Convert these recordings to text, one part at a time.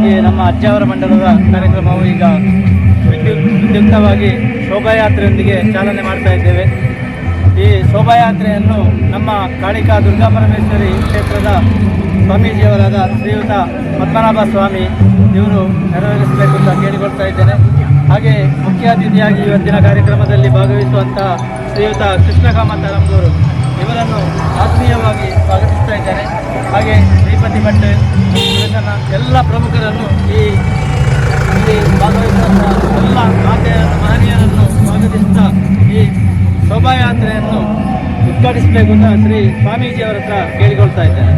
ಈ ನಮ್ಮ ಅಜ್ಜಾವರ ಮಂಡಲದ ಕಾರ್ಯಕ್ರಮವು ಈಗ ವಿದ್ಯುಕ್ತವಾಗಿ ಶೋಭಾಯಾತ್ರೆಯೊಂದಿಗೆ ಚಾಲನೆ ಮಾಡ್ತಾ ಇದ್ದೇವೆ. ಈ ಶೋಭಾಯಾತ್ರೆಯನ್ನು ನಮ್ಮ ಕಾಳಿಕಾ ದುರ್ಗಾಪರಮೇಶ್ವರಿ ಕ್ಷೇತ್ರದ ಸ್ವಾಮೀಜಿಯವರಾದ ಶ್ರೀಯುತ ಪದ್ಮನಾಭ ಸ್ವಾಮಿ ಇವರು ನೆರವೇರಿಸಬೇಕು ಅಂತ ಕೇಳಿಕೊಳ್ತಾ ಇದ್ದೇನೆ. ಹಾಗೆ ಮುಖ್ಯ ಅತಿಥಿಯಾಗಿ ಇವತ್ತಿನ ಕಾರ್ಯಕ್ರಮದಲ್ಲಿ ಭಾಗವಹಿಸುವಂತಹ ಶ್ರೀಯುತ ಕೃಷ್ಣ ಕಾಮತ ನಮ್ಮದವರು ಇವರನ್ನು ಆತ್ಮೀಯವಾಗಿ ಸ್ವಾಗತಿಸ್ತಾ ಇದ್ದೇನೆ. ಹಾಗೆ ಶ್ರೀಪತಿ ಭಟ್ ಎಲ್ಲ ಪ್ರಮುಖರನ್ನು ಇಲ್ಲಿ ಭಾಗವಹಿಸುವಂಥ ಎಲ್ಲ ಮಹನೀಯರನ್ನು ಸ್ವಾಗತಿಸುತ್ತಾ ಈ ಶೋಭಾಯಾತ್ರೆಯನ್ನು ಉದ್ಘಾಟಿಸಬೇಕು ಅಂತ ಶ್ರೀ ಸ್ವಾಮೀಜಿಯವರ ಹತ್ರ ಕೇಳಿಕೊಳ್ತಾ ಇದ್ದೇನೆ.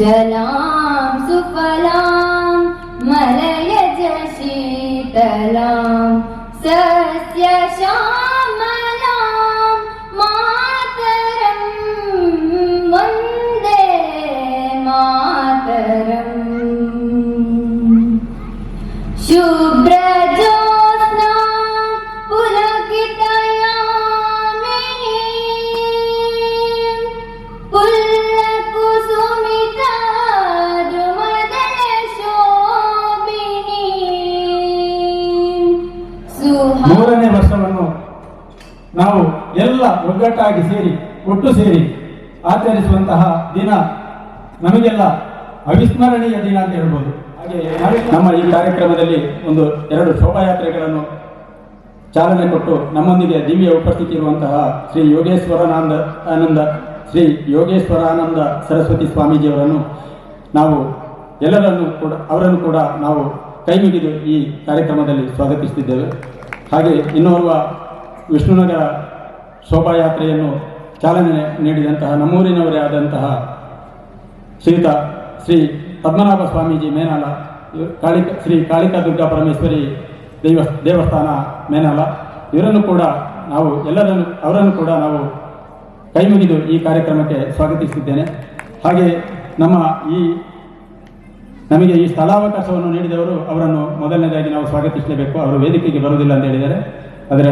सुजलां सुफलां मलयज शीतलां सस्यश्यामलां मातरं वन्दे मातरम्। शुभ्रज्योत्स्ना पुलकितयामिनी पुल्लकुसुमिता द्रुमदलशोभिनी। ಮೂರನೇ ವರ್ಷವನ್ನು ನಾವು ಎಲ್ಲ ಒಗ್ಗಟ್ಟಾಗಿ ಸೇರಿ ಒಟ್ಟು ಸೇರಿ ಆಚರಿಸುವಂತಹ ದಿನ ನಮಗೆಲ್ಲ ಅವಿಸ್ಮರಣೀಯ ದಿನ ಅಂತ ಹೇಳ್ಬೋದು. ಹಾಗೆ ನಮ್ಮ ಈ ಕಾರ್ಯಕ್ರಮದಲ್ಲಿ ಎರಡು ಶೋಭಾಯಾತ್ರೆಗಳನ್ನು ಚಾಲನೆ ಕೊಟ್ಟು ನಮ್ಮೊಂದಿಗೆ ದಿವ್ಯ ಉಪಸ್ಥಿತಿ ಇರುವಂತಹ ಶ್ರೀ ಯೋಗೇಶ್ವರಾನಂದ ಸರಸ್ವತಿ ಸ್ವಾಮೀಜಿಯವರನ್ನು ನಾವು ಅವರನ್ನು ಕೂಡ ನಾವು ಕೈ ಮುಗಿದು ಈ ಕಾರ್ಯಕ್ರಮದಲ್ಲಿ ಸ್ವಾಗತಿಸುತ್ತಿದ್ದೇವೆ. ಹಾಗೆ ಇನ್ನೋರ್ವ ವಿಷ್ಣುನಗರ ಶೋಭಾಯಾತ್ರೆಯನ್ನು ಚಾಲನೆ ನೀಡಿದಂತಹ ನಮ್ಮೂರಿನವರೇ ಆದಂತಹ ಶ್ರೀ ಪದ್ಮನಾಭ ಸ್ವಾಮೀಜಿ ಮೇನಾಲ, ಶ್ರೀ ಕಾಳಿಕಾ ದುರ್ಗಾ ಪರಮೇಶ್ವರಿ ದೇವಸ್ಥಾನ ಮೇನಾಲ, ಅವರನ್ನು ಕೂಡ ನಾವು ಕೈ ಮುಗಿದು ಈ ಕಾರ್ಯಕ್ರಮಕ್ಕೆ ಸ್ವಾಗತಿಸುತ್ತಿದ್ದೇನೆ. ಹಾಗೆ ನಮಗೆ ಈ ಸ್ಥಳಾವಕಾಶವನ್ನು ನೀಡಿದವರು ಅವರನ್ನು ಮೊದಲನೇದಾಗಿ ನಾವು ಸ್ವಾಗತಿಸಲೇಬೇಕು. ಅವರು ವೇದಿಕೆಗೆ ಬರುವುದಿಲ್ಲ ಅಂತ ಹೇಳಿದ್ದಾರೆ. ಆದರೆ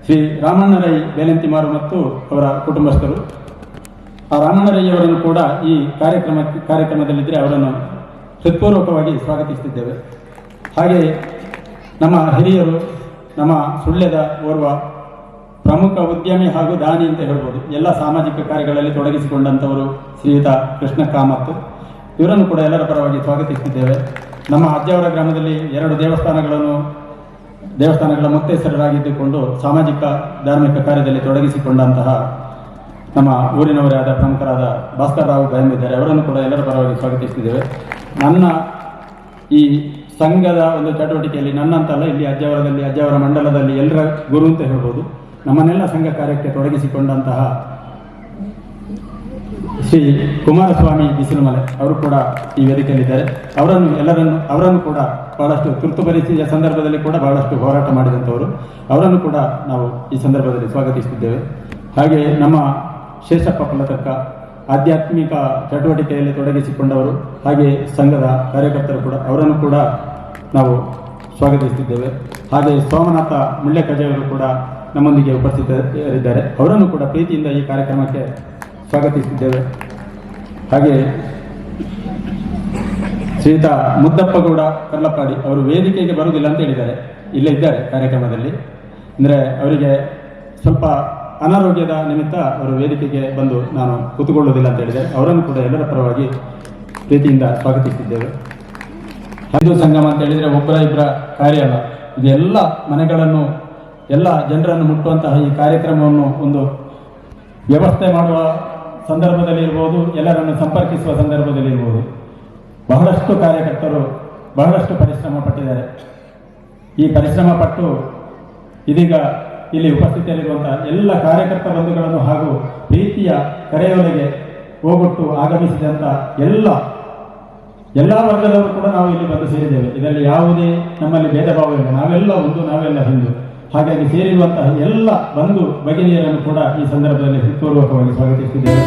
ಶ್ರೀ ರಾಮಣ್ಣರೈ ಬೇಲಂತಿಮಾರು ಮತ್ತು ಅವರ ಕುಟುಂಬಸ್ಥರು, ಆ ರಾಮಣ್ಣರಯ್ಯವರನ್ನು ಕೂಡ ಈ ಕಾರ್ಯಕ್ರಮದಲ್ಲಿದ್ದರೆ ಅವರನ್ನು ಹೃತ್ಪೂರ್ವಕವಾಗಿ ಸ್ವಾಗತಿಸುತ್ತಿದ್ದೇವೆ. ಹಾಗೆ ನಮ್ಮ ಹಿರಿಯರು, ನಮ್ಮ ಸುಳ್ಯದ ಓರ್ವ ಪ್ರಮುಖ ಉದ್ಯಮಿ ಹಾಗೂ ದಾನಿ ಅಂತ ಹೇಳ್ಬೋದು, ಎಲ್ಲ ಸಾಮಾಜಿಕ ಕಾರ್ಯಗಳಲ್ಲಿ ತೊಡಗಿಸಿಕೊಂಡಂಥವರು ಶ್ರೀಯುತ ಕೃಷ್ಣ ಕಾಮತ್, ಇವರನ್ನು ಕೂಡ ಎಲ್ಲರ ಪರವಾಗಿ ಸ್ವಾಗತಿಸುತ್ತಿದ್ದೇವೆ. ನಮ್ಮ ಅಜ್ಜವರ ಗ್ರಾಮದಲ್ಲಿ 2 ದೇವಸ್ಥಾನಗಳ ಮುತ್ತೈಸರರಾಗಿದ್ದುಕೊಂಡು ಸಾಮಾಜಿಕ ಧಾರ್ಮಿಕ ಕಾರ್ಯದಲ್ಲಿ ತೊಡಗಿಸಿಕೊಂಡಂತಹ ನಮ್ಮ ಊರಿನವರೇ ಆದ ಪ್ರಮುಖರಾದ ಭಾಸ್ಕರ್ ರಾವ್ ಗಯಂ ಇದ್ದಾರೆ. ಅವರನ್ನು ಕೂಡ ಎಲ್ಲರ ಪರವಾಗಿ ಸ್ವಾಗತಿಸುತ್ತಿದ್ದೇವೆ. ನನ್ನ ಈ ಸಂಘದ ಒಂದು ಚಟುವಟಿಕೆಯಲ್ಲಿ ನನ್ನಂತಲ್ಲ, ಇಲ್ಲಿ ಅಜ್ಜವರ ಮಂಡಲದಲ್ಲಿ ಎಲ್ಲರ ಗುರು ಅಂತ ಹೇಳ್ಬೋದು, ನಮ್ಮನ್ನೆಲ್ಲ ಸಂಘ ಕಾರ್ಯಕ್ಕೆ ತೊಡಗಿಸಿಕೊಂಡಂತಹ ಶ್ರೀ ಕುಮಾರಸ್ವಾಮಿ ಬಿಸಿಲುಮಲೆ ಅವರು ಕೂಡ ಈ ವೇದಿಕೆಯಲ್ಲಿದ್ದಾರೆ. ಅವರನ್ನು ಕೂಡ ಬಹಳಷ್ಟು ತುರ್ತು ಪರಿಸ್ಥಿತಿಯ ಸಂದರ್ಭದಲ್ಲಿ ಕೂಡ ಬಹಳಷ್ಟು ಹೋರಾಟ ಮಾಡಿದಂಥವರು, ಅವರನ್ನು ಕೂಡ ನಾವು ಈ ಸಂದರ್ಭದಲ್ಲಿ ಸ್ವಾಗತಿಸುತ್ತಿದ್ದೇವೆ. ಹಾಗೆ ನಮ್ಮ ಶೇಷಪ್ಪ ಪಲ್ಲತಕ್ಕ ಆಧ್ಯಾತ್ಮಿಕ ಚಟುವಟಿಕೆಯಲ್ಲಿ ತೊಡಗಿಸಿಕೊಂಡವರು, ಹಾಗೆ ಸಂಘದ ಕಾರ್ಯಕರ್ತರು ಕೂಡ, ಅವರನ್ನು ಕೂಡ ನಾವು ಸ್ವಾಗತಿಸುತ್ತಿದ್ದೇವೆ. ಹಾಗೆ ಸೋಮನಾಥ ಮುಳ್ಳೆಕಜೆಯವರು ಕೂಡ ನಮ್ಮೊಂದಿಗೆ ಉಪಸ್ಥಿತರಿದ್ದಾರೆ. ಅವರನ್ನು ಕೂಡ ಪ್ರೀತಿಯಿಂದ ಈ ಕಾರ್ಯಕ್ರಮಕ್ಕೆ ಸ್ವಾಗತಿಸುತ್ತಿದ್ದೇವೆ. ಹಾಗೆ ಶ್ರೀಯುತ ಮುದ್ದಪ್ಪಗೌಡ ಕರ್ಲಪ್ಪಾಡಿ ಅವರು ವೇದಿಕೆಗೆ ಬರುವುದಿಲ್ಲ ಅಂತ ಹೇಳಿದ್ದಾರೆ, ಇಲ್ಲೇ ಇದ್ದಾರೆ ಕಾರ್ಯಕ್ರಮದಲ್ಲಿ. ಅಂದರೆ ಅವರಿಗೆ ಸ್ವಲ್ಪ ಅನಾರೋಗ್ಯದ ನಿಮಿತ್ತ ಅವರು ವೇದಿಕೆಗೆ ಬಂದು ನಾನು ಕೂತುಕೊಳ್ಳುವುದಿಲ್ಲ ಅಂತ ಹೇಳಿದ್ದಾರೆ. ಅವರನ್ನು ಕೂಡ ಎಲ್ಲರ ಪರವಾಗಿ ಪ್ರೀತಿಯಿಂದ ಸ್ವಾಗತಿಸುತ್ತಿದ್ದೇವೆ. ಹಿಂದೂ ಸಂಗಮ ಅಂತ ಹೇಳಿದರೆ ಒಬ್ಬರ ಇಬ್ಬರ ಕಾರ್ಯ ಅಲ್ಲ, ಇದು ಎಲ್ಲ ಮನೆಗಳನ್ನು, ಎಲ್ಲ ಜನರನ್ನು ಮುಟ್ಟುವಂತಹ ಈ ಕಾರ್ಯಕ್ರಮವನ್ನು ಒಂದು ವ್ಯವಸ್ಥೆ ಮಾಡುವ ಸಂದರ್ಭದಲ್ಲಿ ಇರ್ಬೋದು, ಎಲ್ಲರನ್ನು ಸಂಪರ್ಕಿಸುವ ಸಂದರ್ಭದಲ್ಲಿ ಇರ್ಬೋದು, ಬಹಳಷ್ಟು ಕಾರ್ಯಕರ್ತರು ಬಹಳಷ್ಟು ಪರಿಶ್ರಮ ಪಟ್ಟಿದ್ದಾರೆ. ಈ ಪರಿಶ್ರಮ ಪಟ್ಟು ಇದೀಗ ಇಲ್ಲಿ ಉಪಸ್ಥಿತಿಯಲ್ಲಿರುವಂತಹ ಎಲ್ಲ ಕಾರ್ಯಕರ್ತ ಬಂಧುಗಳನ್ನು ಹಾಗೂ ಪ್ರೀತಿಯ ಕರೆಯೊಳಗೆ ಹೋಗೊಟ್ಟು ಆಗಮಿಸಿದಂಥ ಎಲ್ಲ ವರ್ಗದವರು ಕೂಡ ನಾವು ಇಲ್ಲಿ ಬಂದು ಸೇರಿದ್ದೇವೆ. ಇದರಲ್ಲಿ ಯಾವುದೇ ನಮ್ಮಲ್ಲಿ ಭೇದ ಭಾವ ಇಲ್ಲ, ನಾವೆಲ್ಲ ಒಂದು, ನಾವೆಲ್ಲ ಹಿಂದೂ. ಹಾಗಾಗಿ ಸೇರಿರುವಂತಹ ಎಲ್ಲ ಬಂಧು ಭಗಿನಿಯರನ್ನು ಕೂಡ ಈ ಸಂದರ್ಭದಲ್ಲಿ ಹೃತ್ಪೂರ್ವಕವಾಗಿ ಸ್ವಾಗತಿಸುತ್ತಿದ್ದೇವೆ.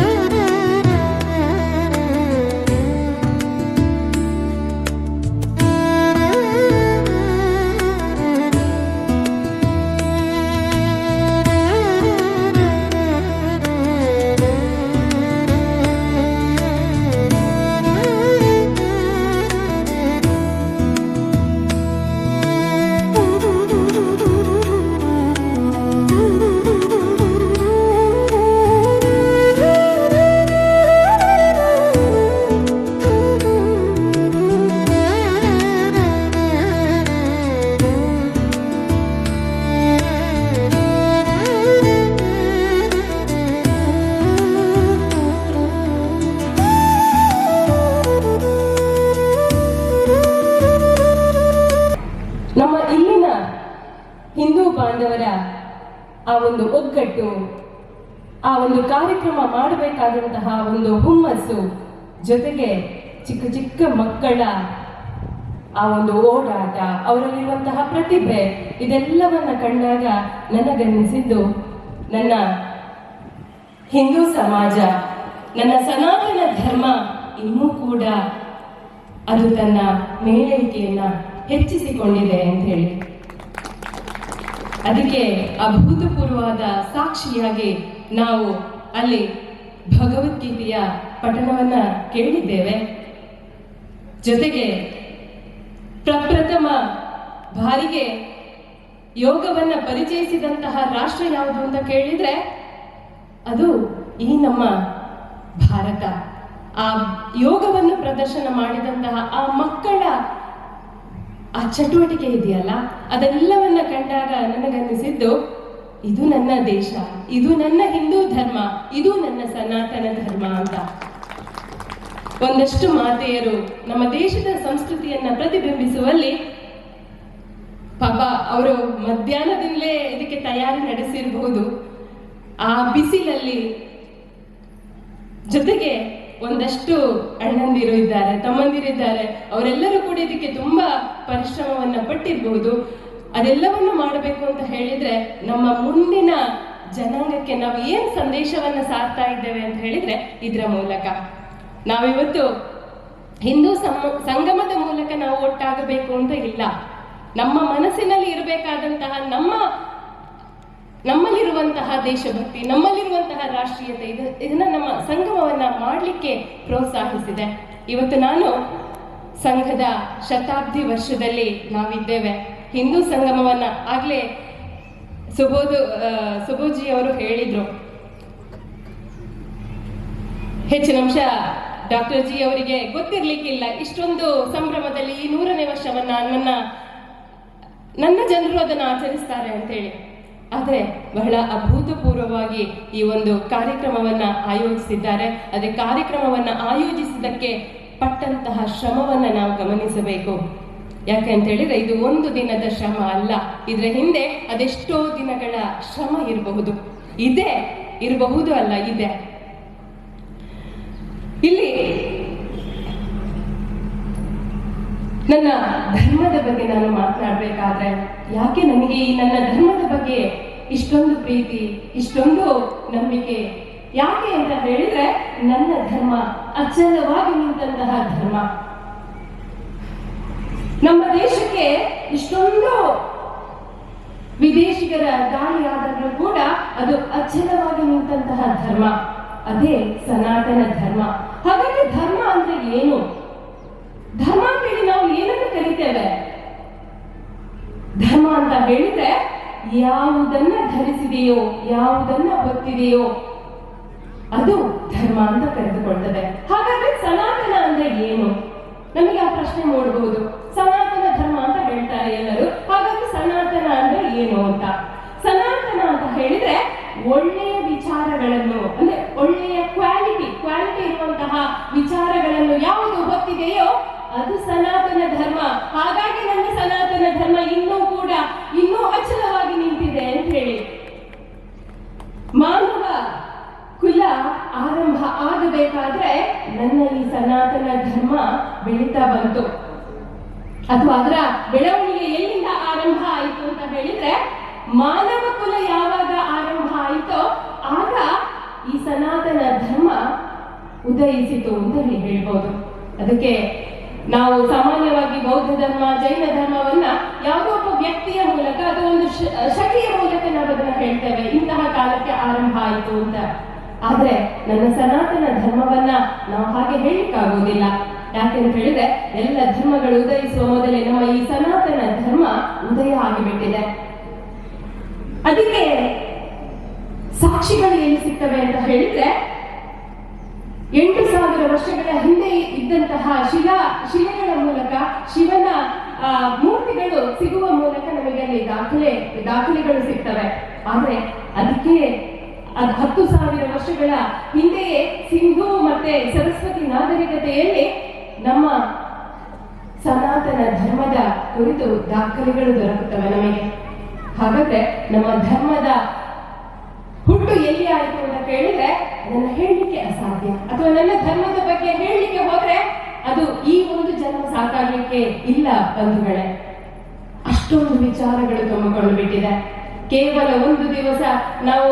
ಬಾಂಧವರ ಆ ಒಂದು ಒಗ್ಗಟ್ಟು, ಆ ಒಂದು ಕಾರ್ಯಕ್ರಮ ಮಾಡಬೇಕಾದಂತಹ ಒಂದು ಹುಮ್ಮಸ್ಸು ಜೊತೆಗೆ ಚಿಕ್ಕ ಚಿಕ್ಕ ಮಕ್ಕಳ ಆ ಒಂದು ಓಡಾಟ, ಅವರಲ್ಲಿರುವಂತಹ ಪ್ರತಿಭೆ, ಇದೆಲ್ಲವನ್ನ ಕಂಡಾಗ ನನಗನ್ನಿಸಿದ್ದು ನನ್ನ ಹಿಂದೂ ಸಮಾಜ, ನನ್ನ ಸನಾತನ ಧರ್ಮ ಇನ್ನೂ ಕೂಡ ಅದು ತನ್ನ ಮೇಲೈಕೆಯನ್ನ ಹೆಚ್ಚಿಸಿಕೊಂಡಿದೆ ಅಂತ ಹೇಳಿ. ಅದಕ್ಕೆ ಅಭೂತಪೂರ್ವವಾದ ಸಾಕ್ಷಿಯಾಗಿ ನಾವು ಅಲ್ಲಿ ಭಗವದ್ಗೀತೆಯ ಪಠಣವನ್ನ ಕೇಳಿದ್ದೇವೆ. ಜೊತೆಗೆ ಪ್ರಪ್ರಥಮ ಬಾರಿಗೆ ಯೋಗವನ್ನ ಪರಿಚಯಿಸಿದಂತಹ ರಾಷ್ಟ್ರ ಯಾವುದು ಅಂತ ಕೇಳಿದ್ರೆ ಅದು ಈ ನಮ್ಮ ಭಾರತ. ಆ ಯೋಗವನ್ನು ಪ್ರದರ್ಶನ ಮಾಡಿದಂತಹ ಆ ಮಕ್ಕಳ ಆ ಚಟುವಟಿಕೆ ಇದೆಯಲ್ಲ, ಅದೆಲ್ಲವನ್ನ ಕಂಡಾಗ ನನಗನ್ನಿಸಿದ್ದು ಇದು ನನ್ನ ದೇಶ, ಇದು ನನ್ನ ಹಿಂದೂ ಧರ್ಮ, ಇದು ನನ್ನ ಸನಾತನ ಧರ್ಮ ಅಂತ. ಒಂದಷ್ಟು ಮಾತೆಯರು ನಮ್ಮ ದೇಶದ ಸಂಸ್ಕೃತಿಯನ್ನ ಪ್ರತಿಬಿಂಬಿಸುವಲ್ಲಿ ಪಾಪ ಅವರು ಮಧ್ಯಾಹ್ನದಿಂದಲೇ ಇದಕ್ಕೆ ತಯಾರಿ ನಡೆಸಿರಬಹುದು. ಆ ಬಿಸಿಲಲ್ಲಿ ಜೊತೆಗೆ ಒಂದಷ್ಟು ಅಣ್ಣಂದಿರು ಇದ್ದಾರೆ, ತಮ್ಮಂದಿರಿದ್ದಾರೆ, ಅವರೆಲ್ಲರೂ ಕೂಡ ಇದಕ್ಕೆ ತುಂಬಾ ಪರಿಶ್ರಮವನ್ನ ಪಟ್ಟಿರಬಹುದು. ಅದೆಲ್ಲವನ್ನು ಮಾಡಬೇಕು ಅಂತ ಹೇಳಿದ್ರೆ ನಮ್ಮ ಮುಂದಿನ ಜನಾಂಗಕ್ಕೆ ನಾವು ಏನ್ ಸಂದೇಶವನ್ನ ಸಾರ್ತಾ ಇದ್ದೇವೆ ಅಂತ ಹೇಳಿದ್ರೆ ಇದರ ಮೂಲಕ ನಾವಿವತ್ತು ಹಿಂದೂ ಸಂಗಮದ ಮೂಲಕ ನಾವು ಒಟ್ಟಾಗಬೇಕು ಅಂತ ಇಲ್ಲ. ನಮ್ಮ ಮನಸ್ಸಿನಲ್ಲಿ ಇರಬೇಕಾದಂತಹ ನಮ್ಮಲ್ಲಿರುವಂತಹ ದೇಶಭಕ್ತಿ, ನಮ್ಮಲ್ಲಿರುವಂತಹ ರಾಷ್ಟ್ರೀಯತೆ, ಇದನ್ನ ನಮ್ಮ ಸಂಗಮವನ್ನ ಮಾಡಲಿಕ್ಕೆ ಪ್ರೋತ್ಸಾಹಿಸಿದೆ. ಇವತ್ತು ನಾನು ಸಂಘದ ಶತಾಬ್ದಿ ವರ್ಷದಲ್ಲಿ ನಾವಿದ್ದೇವೆ. ಹಿಂದೂ ಸಂಗಮವನ್ನ ಆಗ್ಲೇ ಸುಬೋಜಿ ಅವರು ಹೇಳಿದ್ರು. ಹೆಚ್ಚಿನ ಅಂಶ ಡಾಕ್ಟರ್ ಜಿ ಅವರಿಗೆ ಗೊತ್ತಿರ್ಲಿಕ್ಕಿಲ್ಲ ಇಷ್ಟೊಂದು ಸಂಭ್ರಮದಲ್ಲಿ ಈ 100ನೇ ವರ್ಷವನ್ನ ನನ್ನ ಜನರು ಅದನ್ನು ಆಚರಿಸ್ತಾರೆ ಅಂತೇಳಿ. ಆದರೆ ಬಹಳ ಅಭೂತಪೂರ್ವವಾಗಿ ಈ ಒಂದು ಕಾರ್ಯಕ್ರಮವನ್ನ ಆಯೋಜಿಸಿದ್ದಾರೆ. ಅದೇ ಕಾರ್ಯಕ್ರಮವನ್ನ ಆಯೋಜಿಸಿದ್ದಕ್ಕೆ ಪಟ್ಟಂತಹ ಶ್ರಮವನ್ನ ನಾವು ಗಮನಿಸಬೇಕು. ಯಾಕೆ ಅಂತ ಹೇಳಿದ್ರೆ ಇದು ಒಂದು ದಿನದ ಶ್ರಮ ಅಲ್ಲ, ಇದರ ಹಿಂದೆ ಅದೆಷ್ಟೋ ದಿನಗಳ ಶ್ರಮ ಇರಬಹುದು. ಇರಬಹುದು ಅಲ್ಲ, ಇದೆ. ಇಲ್ಲಿ ನನ್ನ ಧರ್ಮದ ಬಗ್ಗೆ ನಾನು ಮಾತನಾಡಬೇಕಾದ್ರೆ ಯಾಕೆ ನನಗೆ ಈ ನನ್ನ ಧರ್ಮದ ಬಗ್ಗೆ ಇಷ್ಟೊಂದು ಪ್ರೀತಿ, ಇಷ್ಟೊಂದು ನಂಬಿಕೆ ಯಾಕೆ ಅಂತ ಹೇಳಿದ್ರೆ ನನ್ನ ಧರ್ಮ ಅಚಲವಾಗಿ ನಿಂತಹ ಧರ್ಮ. ನಮ್ಮ ದೇಶಕ್ಕೆ ಇಷ್ಟೊಂದು ವಿದೇಶಿಗರ ದಾಳಿಯಾದರೂ ಕೂಡ ಅದು ಅಚಲವಾಗಿ ನಿಂತಹ ಧರ್ಮ, ಅದೇ ಸನಾತನ ಧರ್ಮ. ಹಾಗಾಗಿ ಧರ್ಮ ಅಂದ್ರೆ ಏನು? ಧರ್ಮ ಅಂತ ಹೇಳಿ ನಾವು ಏನನ್ನು ಕಲಿತೇವೆ? ಧರ್ಮ ಅಂತ ಹೇಳಿದ್ರೆ ಯಾವುದನ್ನ ಧರಿಸಿದೆಯೋ, ಯಾವುದನ್ನ ಹೊತ್ತಿದೆಯೋ ಅದು ಧರ್ಮ ಅಂತ ಕರೆದುಕೊಳ್ತದೆ. ಹಾಗಾದ್ರೆ ಸನಾತನ ಅಂದ್ರೆ ಏನು? ನಮಗೆ ಆ ಪ್ರಶ್ನೆ ಮೂಡಬಹುದು. ಸನಾತನ ಧರ್ಮ ಅಂತ ಹೇಳ್ತಾರೆ ಎಲ್ಲರೂ, ಹಾಗಾದ್ರೆ ಸನಾತನ ಅಂದ್ರೆ ಏನು ಅಂತ. ಸನಾತನ ಅಂತ ಹೇಳಿದ್ರೆ ಒಳ್ಳೆಯ ವಿಚಾರಗಳನ್ನು, ಅಂದ್ರೆ ಒಳ್ಳೆಯ ಕ್ವಾಲಿಟಿ ಇರುವಂತಹ ವಿಚಾರಗಳನ್ನು ಯಾವುದು ಹೊತ್ತಿದೆಯೋ ಅದು ಸನಾತನ ಧರ್ಮ. ಹಾಗಾಗಿ ನನ್ನ ಸನಾತನ ಧರ್ಮ ಇನ್ನೂ ಅಚಲವಾಗಿ ನಿಂತಿದೆ ಅಂತ ಹೇಳಿ. ಮಾನವ ಕುಲ ಆರಂಭ ಆಗಬೇಕಾದ್ರೆ ನನ್ನ ಈ ಸನಾತನ ಧರ್ಮ ಬೆಳೀತಾ ಬಂತು. ಅಥವಾ ಅದರ ಬೆಳವಣಿಗೆ ಎಲ್ಲಿಂದ ಆರಂಭ ಆಯಿತು ಅಂತ ಹೇಳಿದ್ರೆ ಮಾನವ ಕುಲ ಯಾವಾಗ ಆರಂಭ ಆಯಿತೋ ಆಗ ಈ ಸನಾತನ ಧರ್ಮ ಉದಯಿಸಿತು ಅಂತ ಹೇಳ್ಬೋದು. ಅದಕ್ಕೆ ನಾವು ಸಾಮಾನ್ಯವಾಗಿ ಬೌದ್ಧ ಧರ್ಮ, ಜೈನ ಧರ್ಮವನ್ನ ಯಾವುದೋ ಒಬ್ಬ ವ್ಯಕ್ತಿಯ ಮೂಲಕ, ಅದು ಒಂದು ಶಕಿಯ ಮೂಲಕ ನಾವು ಅದನ್ನ ಹೇಳ್ತೇವೆ, ಇಂತಹ ಕಾಲಕ್ಕೆ ಆರಂಭ ಆಯಿತು ಅಂತ. ಆದ್ರೆ ನನ್ನ ಸನಾತನ ಧರ್ಮವನ್ನ ನಾವು ಹಾಗೆ ಹೇಳಿಕ್ಕಾಗೋದಿಲ್ಲ. ಯಾಕೆಂತ ಹೇಳಿದ್ರೆ ಎಲ್ಲ ಧರ್ಮಗಳು ಉದಯಿಸುವ ಮೊದಲೇ ನಮ್ಮ ಈ ಸನಾತನ ಧರ್ಮ ಉದಯ ಆಗಿಬಿಟ್ಟಿದೆ. ಅದಕ್ಕೆ ಸಾಕ್ಷಿಗಳು ಎಲ್ಲಿ ಸಿಗ್ತವೆ ಅಂತ ಹೇಳಿದ್ರೆ 8,000 ವರ್ಷಗಳ ಹಿಂದೆ ಇದ್ದಂತಹ ಶಿಲೆಗಳ ಮೂಲಕ, ಶಿವನ ಮೂರ್ತಿಗಳು ಸಿಗುವ ಮೂಲಕ ನಮಗೆ ಅಲ್ಲಿ ದಾಖಲೆಗಳು ಸಿಗ್ತವೆ. ಆದ್ರೆ ಅದಕ್ಕೆ 10,000 ವರ್ಷಗಳ ಹಿಂದೆಯೇ ಸಿಂಧೂ ಮತ್ತೆ ಸರಸ್ವತಿ ನಾಗರಿಕತೆಯಲ್ಲಿ ನಮ್ಮ ಸನಾತನ ಧರ್ಮದ ಕುರಿತು ದಾಖಲೆಗಳು ದೊರಕುತ್ತವೆ ನಮಗೆ. ಹಾಗಾದ್ರೆ ನಮ್ಮ ಧರ್ಮದ ಹುಟ್ಟು ಎಲ್ಲಿ ಆಯಿತು ಅಂತ ಕೇಳಿದ್ರೆ ನನ್ನ ಹೇಳಲಿಕ್ಕೆ ಅಸಾಧ್ಯ, ಅಥವಾ ನನ್ನ ಧರ್ಮದ ಬಗ್ಗೆ ಹೇಳಲಿಕ್ಕೆ ಹೋದ್ರೆ ಅದು ಈ ಒಂದು ಜನ್ಮ ಸಾಕಾಗ್ಲಿಕ್ಕೆ ಇಲ್ಲ ಬಂಧುಗಳೇ. ಅಷ್ಟೊಂದು ವಿಚಾರಗಳು ತುಂಬಿಕೊಂಡು ಬಿಟ್ಟಿದೆ. ಕೇವಲ ಒಂದು ದಿವಸ ನಾವು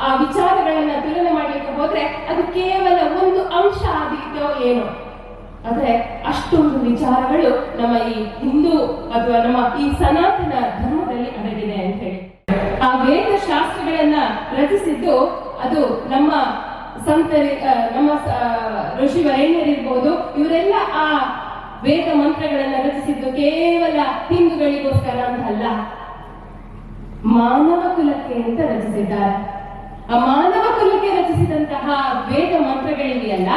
ಆ ವಿಚಾರಗಳನ್ನ ತುಲನೆ ಮಾಡ್ಲಿಕ್ಕೆ ಹೋದ್ರೆ ಅದು ಕೇವಲ ಒಂದು ಅಂಶ ಆಗಿತ್ತೋ ಏನೋ, ಆದ್ರೆ ಅಷ್ಟೊಂದು ವಿಚಾರಗಳು ನಮ್ಮ ಈ ಹಿಂದೂ ಅಥವಾ ನಮ್ಮ ಈ ಸನಾತನ ಧರ್ಮದಲ್ಲಿ ಅಡಗಿದೆ ಅಂತ ಹೇಳಿ. ಆ ವೇದ ಶಾಸ್ತ್ರಗಳನ್ನ ರಚಿಸಿದ್ದು ಅದು ನಮ್ಮ ನಮ್ಮ ಋಷಿವರೇಣ್ಯರಿರ್ಬೋದು, ಇವರೆಲ್ಲ ಆ ವೇದ ಮಂತ್ರಗಳನ್ನ ರಚಿಸಿದ್ದು ಕೇವಲ ಹಿಂದೂಗಳಿಗೋಸ್ಕರ ಅಂತ ಅಲ್ಲ, ಮಾನವ ಕುಲಕ್ಕೆ ಅಂತ ರಚಿಸಿದ್ದಾರೆ. ಆ ಮಾನವ ಕುಲಕ್ಕೆ ರಚಿಸಿದಂತಹ ವೇದ ಮಂತ್ರಗಳಿವೆಯಲ್ಲ,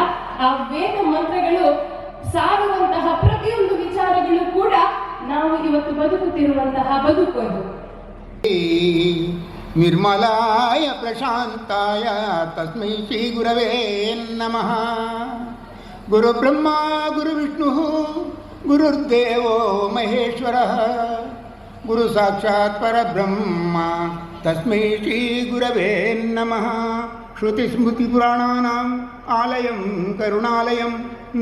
ಆ ವೇದ ಮಂತ್ರಗಳು ಸಾರುವಂತಹ ಪ್ರತಿಯೊಂದು ವಿಚಾರಗಳು ಕೂಡ ನಾವು ಇವತ್ತು ಬದುಕುತ್ತಿರುವಂತಹ ಬದುಕೋದು. ನಿರ್ಮಲಾಯ ಪ್ರಶಾಂತಾಯ ತಸ್ಮೈ ಶ್ರೀ ಗುರವೇ ನಮಃ. ಗುರು ಬ್ರಹ್ಮ ಗುರು ವಿಷ್ಣು ಗುರುರ್ದೇವೋ ಮಹೇಶ್ವರ ಗುರು ಸಾಕ್ಷಾತ್ ಪರಬ್ರಹ್ಮ ತಸ್ಮೈ ಶ್ರೀ ಗುರವೇ ನಮಃ. ಶ್ರುತಿ ಸ್ಮೃತಿ ಪುರಾಣಾನಾಂ ಆಲಯಂ ಕರುಣಾಲಯಂ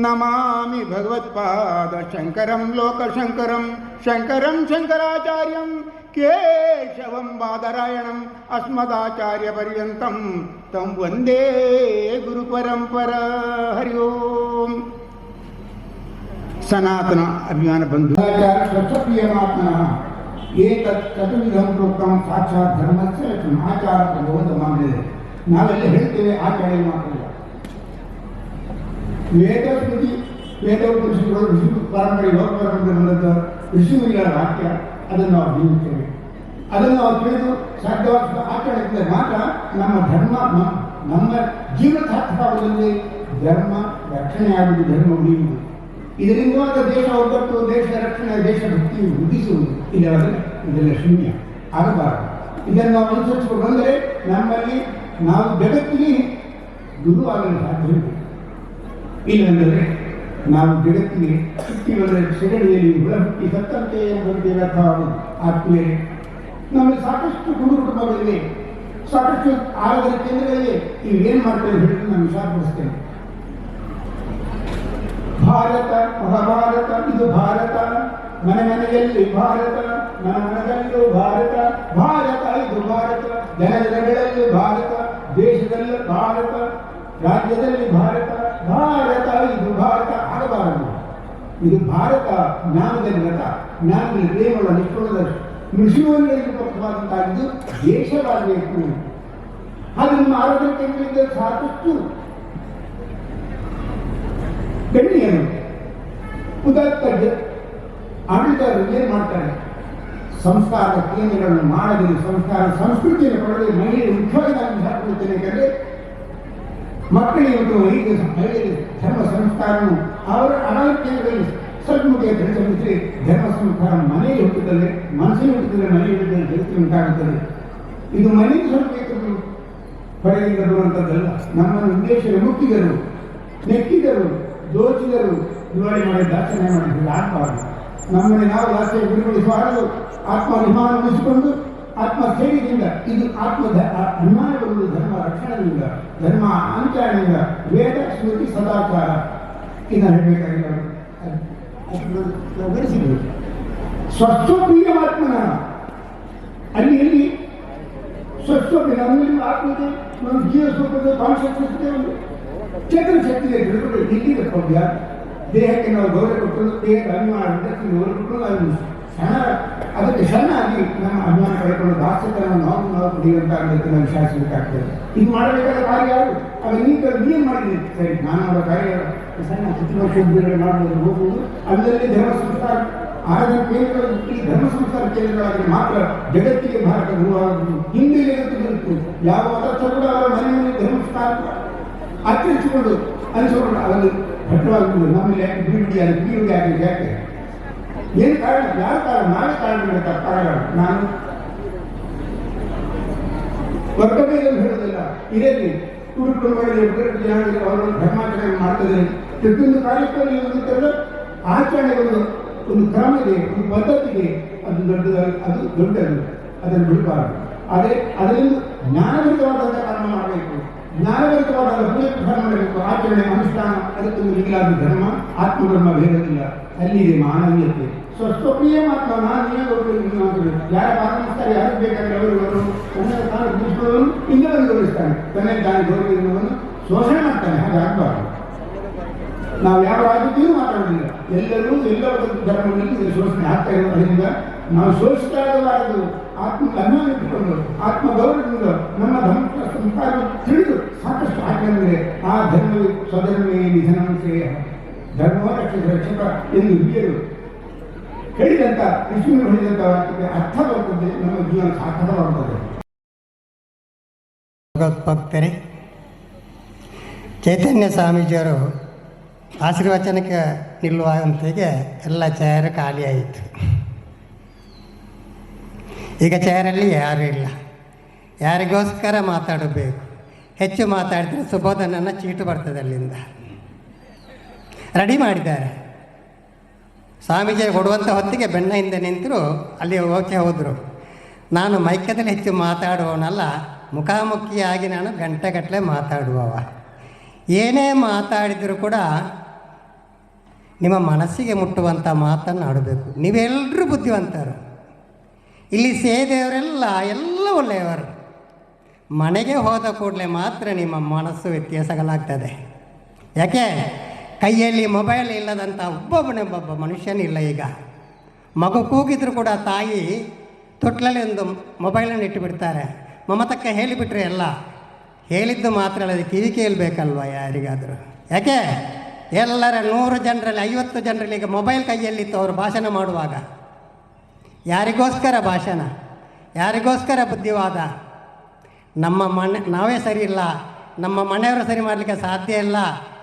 ನಮಾಮಿ ಭಗವತ್ಪಾದ ಶಂಕರಂ ಲೋಕಶಂಕರಂ ಶಂಕರಂ ಶಂಕರಾಚಾರ್ಯಂ ಕೇಶವಂ ಬಾದರಾಯಣಂ ಅಸ್ಮದಾಚಾರ್ಯ ಪರ್ಯಂತಂ ತಂ ವಂದೇ ಗುರು ಪರಂಪರಾ. ಹರಿ ಓಂ. ಸನಾತನ ಅಭಿಮಾನ ಬಂಧು ಸ್ವಚ್ಛಪ್ರಿಯಮಾತ್ಮನಃ ಏತತ್ ಚತುರ್ವಿಧಂ ಪ್ರೋಕ್ತಂ ಸಾಕ್ಷಾತ್ ಧರ್ಮಸ್ಯ ಆಚಾರ ಪ್ರಬೋಧ ಮಾಡಿದೆ. ನಾವೆಲ್ಲ ಹೇಳ್ತೇವೆ ಆಚರಣೆ ಮಾತ್ರ. ವೇದ ಸ್ಮೃತಿ ವೇದೋಪನಿಷತ್ತುಗಳು ಋಷಿ ಪರಂಪರೆ ಲೋಕ ಪರಂಪರೆ ಬಂದದ್ದು ಋಷಿಮುನಿಗಳ ವಾಕ್ಯ, ಅದನ್ನು ನಾವು ಜೀವಿಸ್ತೇವೆ. ಅದನ್ನು ನಾವು ತಿಳಿದು ಸಾಧ್ಯವಾದ ಆಚರಣೆ ಮಾತ್ರ ನಮ್ಮ ಧರ್ಮ ನಮ್ಮ ಜೀವನ ಸಾರ್ಥಕವಾಗುವುದರಲ್ಲಿ ಧರ್ಮ ರಕ್ಷಣೆಯಾಗುವುದು, ಧರ್ಮ ಉಳಿಯುವುದು. ಇದರಿಂದ ದೇಶ ಒಗ್ಗಟ್ಟು, ದೇಶ ರಕ್ಷಣೆ, ದೇಶ ಭಕ್ತಿ ವೃದ್ಧಿಸುವುದು. ಇಲ್ಲವಾದರೆ ಇದೆಲ್ಲ ಶೂನ್ಯ ಆಗಬಾರದು. ಇದನ್ನು ನಾವು ಅನುಸರಿಸಿಕೊಂಡು ಬಂದರೆ ನಮ್ಮಲ್ಲಿ ನಾವು ಜಗತ್ತಿಗೆ ಗುರು ಆಗಲು ಸಾಧ್ಯವಿದೆ. ಇಲ್ಲಂದರೆ ನಾವು ಜಗತ್ತಿಗೆ ಹುಟ್ಟಿ ಬಂದರೆ ಸೆಗಡಿಯಲ್ಲಿ ಹುಳ ಹುಟ್ಟಿ ಸತ್ತಂತೆ ಎಂಬಂತೆ ಅರ್ಥವಾಗುವುದು. ಆತ್ಮೀಯರೇ, ನಮ್ಮಲ್ಲಿ ಸಾಕಷ್ಟು ಕುಟುಂಬ ಕುಟುಂಬಗಳಿವೆ, ಸಾಕಷ್ಟು ಆರಾಧನ ಕೇಂದ್ರಗಳಿವೆ. ಇವೇನು ಮಾಡ್ತೇವೆ ಹೇಳಿದ್ರೆ ನಾನು ವಿಚಾರಪಡಿಸ್ತೇನೆ. ಭಾರತ ಮಹಾಭಾರತ ಇದು ಭಾರತ, ಮನೆ ಮನೆಯಲ್ಲಿ ಭಾರತ, ಮನ ಮನದಲ್ಲೂ ಭಾರತ, ಭಾರತ ಇದು ಭಾರತ, ಜನ ಜನಗಳಲ್ಲೂ ಭಾರತ, ದೇಶದಲ್ಲೂ ಭಾರತ, ರಾಜ್ಯದಲ್ಲಿ ಭಾರತ, ಭಾರತ ಇದು ಭಾರತ ಆಗಬಾರದು. ಇದು ಭಾರತ ಜ್ಞಾನದಲ್ಲಿ ರಥ, ಜ್ಞಾನದಲ್ಲಿ ಪ್ರೇಮಗಳ ನಿಷ್ಠುರದ ಋಷಿವರಿಗೆ ಪಕ್ಷವಾದಂತಾಗಿದ್ದು ದೇಶವಾಗಬೇಕು. ಅದು ನಿಮ್ಮ ಆರೋಗ್ಯ ಕೇಂದ್ರದಿಂದ ಸಾಕಷ್ಟು ಗಣ್ಯರು ಉದಾತ್ತ ಆಡಳಿತರು ಏನು ಮಾಡ್ತಾರೆ, ಸಂಸ್ಕಾರ ಕೇಂದ್ರಗಳನ್ನು ಮಾಡದೆ ಸಂಸ್ಕಾರ ಸಂಸ್ಕೃತಿಯನ್ನು ಪಡೆದೇ ಮಹಿಳೆಯರು ಮುಖ್ಯವಾಗಿ ನಾನು ಹಾಕುತ್ತೇನೆ. ಯಾಕಂದರೆ ಮಕ್ಕಳಿಗೆ ಮತ್ತು ಮಹಿಳೆಯರಿಗೆ ಧರ್ಮ ಸಂಸ್ಕಾರವನ್ನು ಅವರ ಆಡಳಿತ ಕೇಂದ್ರದಲ್ಲಿ ಸ್ವಲ್ಪ ಮುಖ್ಯ ತಿಳಿಸಲಿದ್ರೆ ಧರ್ಮ ಸಂಸ್ಕಾರ ಮನೆಯಲ್ಲಿ ಹುಟ್ಟುತ್ತದೆ, ಮನಸ್ಸಿಗೆ ಹುಟ್ಟುತ್ತದೆ, ಮನೆಯಲ್ಲಿ ಹುಟ್ಟುತ್ತದೆ, ಜಗತ್ತಿಗೆ ಉಂಟಾಗುತ್ತದೆ. ಇದು ಮನೆಗೆ ಸ್ವಲ್ಪ ಪಡೆಯಿಂದ ಬರುವಂಥದ್ದಲ್ಲ. ನಮ್ಮನ್ನು ಉದ್ದೇಶದ ಮುಕ್ತಿದರು, ನೆಕ್ಕಿದರು, ದೋಚಿದರು, ನಿವಾರಣೆ ಮಾಡಿ ದಾಸನೆ ಮಾಡಿದ್ರು ಆಗಬಾರದು. ನಮ್ಮನ್ನು ನಾವು ದಾಸೆ ಗುರಿಪಡಿಸಬಾರದು. ಆತ್ಮಾಭಿಮಾನ ಉಳಿಸಿಕೊಂಡು ಆತ್ಮ ಸೇರಿದಿಂದ ಇದು ಅಭಿಮಾನ ಬರುವುದು ಧರ್ಮ ರಕ್ಷಣೆಯಿಂದ, ಧರ್ಮ ಆಚರಣೆಯಿಂದ, ವೇದ ಸ್ಮೃತಿ ಸದಾಚಾರ ಇದನ್ನು ಹೇಳಬೇಕಾಗಿಲ್ಲ. ಗಣಿಸಿದರು ಸ್ವಸ್ವಪ್ರಿಯಮಾತ್ಮನ ಅಲ್ಲಿ ಎಲ್ಲಿ ಸ್ವಸ್ವಪ್ರಿಯ ನಮ್ಮಲ್ಲಿ ಆತ್ಮತೆ, ನಮ್ಮ ಜೀವ ಸ್ವಪ್ನದ ಕಾನ್ಷಿಯಸ್ನೆಸ್ ಒಂದು ಚೇತನ ಶಕ್ತಿಗೆ ಬಿಡುಗಡೆ ಇಲ್ಲಿಗೆ ಪದ್ಯ. ದೇಹಕ್ಕೆ ನಾವು ಗೌರವ ಕೊಟ್ಟರು, ದೇಹಕ್ಕೆ ಅಭಿಮಾನ ಗೌರವ ಕೊಟ್ಟರು, ಅದು ಅದಕ್ಕೆ ಸಣ್ಣಾಗಿ ನಮ್ಮ ಅಭಿಮಾನ ಕಳೆಕೊಂಡು ದಾಸ್ಯತನ ನಾವು ಪಡೆಯುವಂತಾಗಲಿಕ್ಕೆ ನಾವು ವಿಶ್ವಾಸಬೇಕಾಗ್ತದೆ. ಇದು ಮಾಡಬೇಕಾದ ಕಾರ್ಯ ಯಾರು? ಅವಾಗ ನೀನು ಮಾಡಿದ್ದೀನಿ ಸರಿ, ನಾನು ಮಾಡೋ ಕಾರ್ಯ ಸಣ್ಣ ಚಿತ್ರಗಳು ಮಾಡುವುದು ಹೋಗುವುದು. ಅದರಲ್ಲಿ ಧರ್ಮ ಸಂಸ್ಕಾರ ಆರಾಧನಾ ಕೇಂದ್ರಗಳು ಈ ಧರ್ಮ ಸಂಸ್ಕಾರ ಕೇಂದ್ರಗಳಾದರೆ ಮಾತ್ರ ಜಗತ್ತಿಗೆ ಭಾರತ ಗುರುವಾಗುವುದು. ಹಿಂದೆ ಜಗತ್ತು ಬರುತ್ತದೆ. ಯಾವ ಮತಸ್ಥ ಕೂಡ ಅವರ ಮನೆಯಲ್ಲಿ ಧರ್ಮ ಸಂಸ್ಕಾರ ಆಚರಿಸಿಕೊಂಡು ಅನಿಸಿಕೊಂಡು ಅವರಲ್ಲಿ ಭಟ್ಟವಾಗುವುದು. ನಮ್ಮಲ್ಲಿ ಯಾಕೆ ಬಿಡುಗಡೆ ಆಗಿದೆ? ಯಾಕೆ ಏನು ಕಾರಣ? ಯಾರು ಕಾರಣ? ನಾವೇ ಕಾರಣ ಕಾರಣ. ನಾನು ವರ್ಗಭೇದವನ್ನು ಹೇಳೋದಿಲ್ಲ. ಇದರಲ್ಲಿ ಜನಾಂಗದಲ್ಲಿ ಅವರು ಧರ್ಮಾಚರಣೆ ಮಾಡ್ತದೆ. ಪ್ರತಿಯೊಂದು ಕಾರ್ಯಕ್ರಮ ಒಂದು ಆಚರಣೆಗೊಂದು ಒಂದು ಕ್ರಮ ಇದೆ, ಒಂದು ಪದ್ಧತಿ ಇದೆ. ಅದು ದೊಡ್ಡದಾಗಿ ಅದು ದೊಡ್ಡದು, ಅದನ್ನು ಬಿಡಬಾರದು. ಆದರೆ ಅದರಿಂದ ಜ್ಞಾನಭರಿತವಾದಂಥ ಕರ್ಮ ಮಾಡಬೇಕು, ಜ್ಞಾನಭರಿತವಾದ ಪೂಜೆ ಕರ್ಮ ಮಾಡಬೇಕು, ಆಚರಣೆ ಅನುಷ್ಠಾನ ಅದಕ್ಕೊಂದು ಮಿಗಿಲಾದ ಧರ್ಮ ಆತ್ಮಧರ್ಮ ಭೇದವಿಲ್ಲ. ಅಲ್ಲಿದೆ ಮಾನವೀಯತೆ. ಸ್ವಪ್ರಿಯ ಮಾತ್ರ ನಾನು ಯಾರ ಪ್ರಾರಂಭಿಸ್ತಾರೆ, ಯಾರಿಗೆ ಬೇಕಾದ್ರೆ ಅವರು ತನ್ನನ್ನು ತಾನು ಕೂಡಿಸಿಕೊಳ್ಳೋನು ಇನ್ನೊಂದು ಗೌರವಿಸ್ತಾನೆ, ತನ್ನಲ್ಲಿ ತಾನು ಗೌರವಿಸುವವನು ಶೋಷಣೆ ಮಾಡ್ತಾನೆ. ಹಾಗೆ ಆಗಬಾರ್ದು. ನಾವು ಯಾವ ರಾಜ್ಯದಲ್ಲೂ ಮಾತಾಡೋದಿಲ್ಲ, ಎಲ್ಲರೂ ಎಲ್ಲರ ಧರ್ಮದಲ್ಲಿ ಶೋಷಣೆ ಆಗ್ತಾ ಇರೋದ್ರಿಂದ ನಾವು ಶೋಷಿಸ್ತಾ ಇರಬಾರದು. ಆತ್ಮ ಅಭಿಮಾನ ಇಟ್ಟುಕೊಂಡು ಆತ್ಮ ಗೌರವದಿಂದ ನಮ್ಮ ಧರ್ಮ ಸಂಸ್ಕಾರ ತಿಳಿದು ಸಾಕಷ್ಟು ಆಚರಣೆ ಆ ಧರ್ಮವೇ ಸ್ವಧರ್ಮೇ ನಿಧನಂತೆ ಧರ್ಮ ರಕ್ಷಕ ಎಂದು ಹಿರಿಯರು ಹೇಳಿದಂಥ ವಿಷ್ಣು ಹೇಳಿದಂಥ ವಾಕ್ಯಕ್ಕೆ ಅರ್ಥ ಬರ್ತದೆ, ನಮ್ಮ ಜೀವನ ಸಾರ್ಥಕವಾಗುತ್ತದೆ. ಭಕ್ತರೇ, ಚೈತನ್ಯ ಸ್ವಾಮೀಜಿಯವರು ಆಶೀರ್ವಚನಕ್ಕೆ ನಿಲ್ಲುವಂತೆಗೆ ಎಲ್ಲ ಚೇರ್ ಖಾಲಿ ಆಯಿತು. ಈಗ ಚೇರಲ್ಲಿ ಯಾರೂ ಇಲ್ಲ. ಯಾರಿಗೋಸ್ಕರ ಮಾತಾಡಬೇಕು? ಹೆಚ್ಚು ಮಾತಾಡಿದರೆ ಸುಬೋಧನನ್ನು ಚೀಟು ಬರ್ತದೆ ಅಲ್ಲಿಂದ. ರೆಡಿ ಮಾಡಿದ್ದಾರೆ. ಸ್ವಾಮೀಜಿ ಕೊಡುವಂಥ ಹೊತ್ತಿಗೆ ಬೆನ್ನ ಹಿಂದೆ ನಿಂತರು, ಅಲ್ಲಿ ಓಕೆ ಹೋದರು. ನಾನು ಮೈಕದಲ್ಲಿ ಹೆಚ್ಚು ಮಾತಾಡುವವನಲ್ಲ, ಮುಖಾಮುಖಿಯಾಗಿ ನಾನು ಗಂಟೆಗಟ್ಟಲೆ ಮಾತಾಡುವವ. ಏನೇ ಮಾತಾಡಿದರೂ ಕೂಡ ನಿಮ್ಮ ಮನಸ್ಸಿಗೆ ಮುಟ್ಟುವಂಥ ಮಾತನ್ನು ಆಡಬೇಕು. ನೀವೆಲ್ಲರೂ ಬುದ್ಧಿವಂತರು. ಇಲ್ಲಿ ಸೇರಿದವರೆಲ್ಲ ಎಲ್ಲ ಒಳ್ಳೆಯವರು. ಮನೆಗೆ ಹೋದ ಕೂಡಲೇ ಮಾತ್ರ ನಿಮ್ಮ ಮನಸ್ಸು ವ್ಯತ್ಯಾಸಗಳಾಗ್ತದೆ. ಯಾಕೆ? ಕೈಯಲ್ಲಿ ಮೊಬೈಲ್ ಇಲ್ಲದಂಥ ಒಬ್ಬೊಬ್ಬ ಮನುಷ್ಯನಿಲ್ಲ. ಈಗ ಮಗು ಕೂಗಿದ್ರು ಕೂಡ ತಾಯಿ ತೊಟ್ಲಲ್ಲಿ ಒಂದು ಮೊಬೈಲನ್ನು ಇಟ್ಟು ಬಿಡ್ತಾರೆ. ಮಮತಕ್ಕ ಹೇಳಿಬಿಟ್ರೆ ಎಲ್ಲ ಹೇಳಿದ್ದು ಮಾತ್ರ ಅಲ್ಲ, ಕಿವಿ ಕೇಳಬೇಕಲ್ವ ಯಾರಿಗಾದರೂ. ಯಾಕೆ? ಎಲ್ಲರ 100 ಜನರಲ್ಲಿ 50 ಜನರಲ್ಲಿ ಈಗ ಮೊಬೈಲ್ ಕೈಯಲ್ಲಿತ್ತು ಅವರು ಭಾಷಣ ಮಾಡುವಾಗ. ಯಾರಿಗೋಸ್ಕರ ಭಾಷಣ? ಯಾರಿಗೋಸ್ಕರ ಬುದ್ಧಿವಾದ? ನಮ್ಮ ನಾವೇ ಸರಿ ಇಲ್ಲ, ನಮ್ಮ ಮನೆಯವರು ಸರಿ ಮಾಡಲಿಕ್ಕೆ ಸಾಧ್ಯ ಇಲ್ಲ,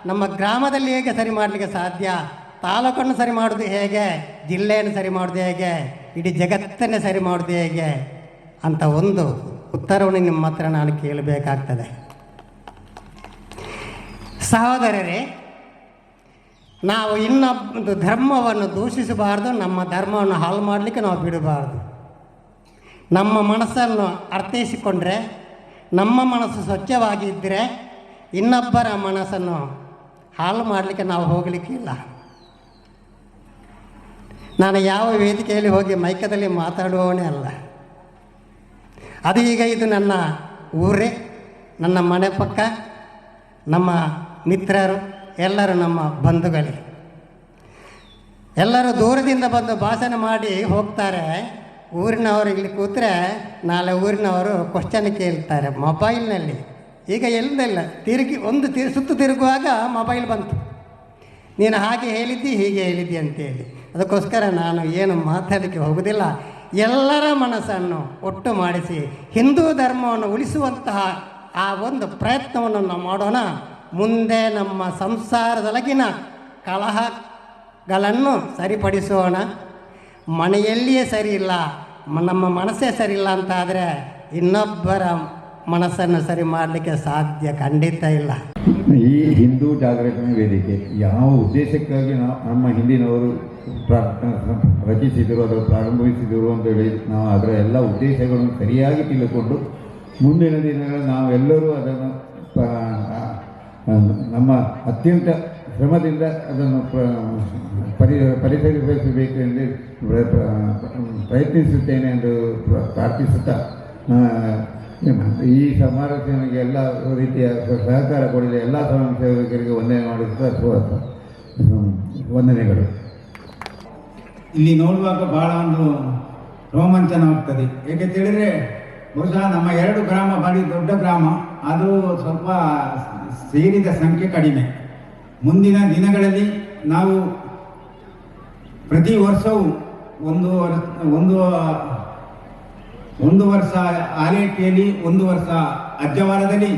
ನಮ್ಮ ಗ್ರಾಮದಲ್ಲಿ ಹೇಗೆ ಸರಿ ಮಾಡಲಿಕ್ಕೆ ಸಾಧ್ಯ, ತಾಲೂಕನ್ನು ಸರಿ ಮಾಡೋದು ಹೇಗೆ, ಜಿಲ್ಲೆಯನ್ನು ಸರಿ ಮಾಡೋದು ಹೇಗೆ, ಇಡೀ ಜಗತ್ತನ್ನೇ ಸರಿ ಮಾಡೋದು ಹೇಗೆ ಅಂತ ಒಂದು ಉತ್ತರವನ್ನು ನಿಮ್ಮ ಹತ್ರ ನಾನು ಕೇಳಬೇಕಾಗ್ತದೆ. ಸಹೋದರರೇ, ನಾವು ಇನ್ನೊಂದು ಧರ್ಮವನ್ನು ದೂಷಿಸಬಾರ್ದು, ನಮ್ಮ ಧರ್ಮವನ್ನು ಹಾಳು ಮಾಡಲಿಕ್ಕೆ ನಾವು ಬಿಡಬಾರ್ದು. ನಮ್ಮ ಮನಸ್ಸನ್ನು ಅರ್ಥೈಸಿಕೊಂಡ್ರೆ, ನಮ್ಮ ಮನಸ್ಸು ಸ್ವಚ್ಛವಾಗಿದ್ದರೆ ಇನ್ನೊಬ್ಬರ ಮನಸ್ಸನ್ನು ಹಾಳು ಮಾಡಲಿಕ್ಕೆ ನಾವು ಹೋಗಲಿಕ್ಕಿಲ್ಲ. ನಾನು ಯಾವ ವೇದಿಕೆಯಲ್ಲಿ ಹೋಗಿ ಮೈಕದಲ್ಲಿ ಮಾತಾಡುವವನೇ ಅಲ್ಲ. ಅದು ಈಗ ಇದು ನನ್ನ ಊರೇ, ನನ್ನ ಮನೆ ಪಕ್ಕ, ನಮ್ಮ ಮಿತ್ರರು ಎಲ್ಲರೂ ನಮ್ಮ ಬಂಧುಗಳೇ. ಎಲ್ಲರೂ ದೂರದಿಂದ ಬಂದು ಭಾಷಣ ಮಾಡಿ ಹೋಗ್ತಾರೆ. ಊರಿನವರು ಇಲ್ಲಿ ಕೂತ್ರೆ ನಾಳೆ ಊರಿನವರು ಕ್ವಶನ್ ಕೇಳ್ತಾರೆ ಮೊಬೈಲ್ನಲ್ಲಿ. ಈಗ ಎಲ್ಲೆಲ್ಲ ತಿರುಗಿ ಸುತ್ತು ತಿರುಗುವಾಗ ಮೊಬೈಲ್ ಬಂತು, ನೀನು ಹಾಗೆ ಹೇಳಿದ್ದಿ ಹೀಗೆ ಹೇಳಿದ್ದಿ ಅಂತೇಳಿ. ಅದಕ್ಕೋಸ್ಕರ ನಾನು ಏನು ಮಾತಾಡಲಿಕ್ಕೆ ಹೋಗೋದಿಲ್ಲ. ಎಲ್ಲರ ಮನಸ್ಸನ್ನು ಒಟ್ಟು ಮಾಡಿಸಿ ಹಿಂದೂ ಧರ್ಮವನ್ನು ಉಳಿಸುವಂತಹ ಆ ಒಂದು ಪ್ರಯತ್ನವನ್ನು ನಾವು ಮಾಡೋಣ. ಮುಂದೆ ನಮ್ಮ ಸಂಸಾರದೊಳಗಿನ ಕಲಹಗಳನ್ನು ಸರಿಪಡಿಸೋಣ. ಮನೆಯಲ್ಲಿಯೇ ಸರಿ ಇಲ್ಲ, ನಮ್ಮ ಮನಸ್ಸೇ ಸರಿ ಇಲ್ಲ ಅಂತಾದರೆ ಇನ್ನೊಬ್ಬರ ಮನಸ್ಸನ್ನು ಸರಿ ಮಾಡಲಿಕ್ಕೆ ಸಾಧ್ಯ ಖಂಡಿತ ಇಲ್ಲ. ಈ ಹಿಂದೂ ಜಾಗೃತಿ ವೇದಿಕೆ ಯಾವ ಉದ್ದೇಶಕ್ಕಾಗಿ ನಮ್ಮ ಹಿಂದಿನವರು ರಚಿಸಿದರು, ಅದನ್ನು ಪ್ರಾರಂಭಿಸಿದರು ಅಂತೇಳಿ ನಾವು ಅದರ ಎಲ್ಲ ಉದ್ದೇಶಗಳನ್ನು ಸರಿಯಾಗಿ ತಿಳಿದುಕೊಂಡು ಮುಂದಿನ ದಿನಗಳಲ್ಲಿ ನಾವೆಲ್ಲರೂ ಅದನ್ನು ನಮ್ಮ ಅತ್ಯಂತ ಶ್ರಮದಿಂದ ಅದನ್ನು ಪರಿಸರಿಸಬೇಕೆಂದು ಪ್ರಯತ್ನಿಸುತ್ತೇನೆ ಎಂದು ಪ್ರಾರ್ಥಿಸುತ್ತಾ ಈ ಸಮಾರೋಚನೆಗೆ ಎಲ್ಲ ರೀತಿಯ ಸಹಕಾರ ಕೊಡಿದ ಎಲ್ಲ ಸ್ವಯಂ ಸೇವಕರಿಗೆ ವಂದನೆ ಮಾಡುತ್ತಾ ವಂದನೆಗಳು. ಇಲ್ಲಿ ನೋಡುವಾಗ ಬಹಳ ಒಂದು ರೋಮಾಂಚನವಾಗ್ತದೆ. ಏಕೆ ತಿಳಿದರೆ ಬಹುಶಃ ನಮ್ಮ 2 ಗ್ರಾಮ ಭಾರಿ ದೊಡ್ಡ ಗ್ರಾಮ, ಅದು ಸ್ವಲ್ಪ ಸೇರಿದ ಸಂಖ್ಯೆ ಕಡಿಮೆ. ಮುಂದಿನ ದಿನಗಳಲ್ಲಿ ನಾವು ಪ್ರತಿ ವರ್ಷವೂ ಒಂದು ವರ್ಷ ಆಲೇಟಿಯಲ್ಲಿ, 1 ವರ್ಷ ಅಜ್ಜವಾರದಲ್ಲಿ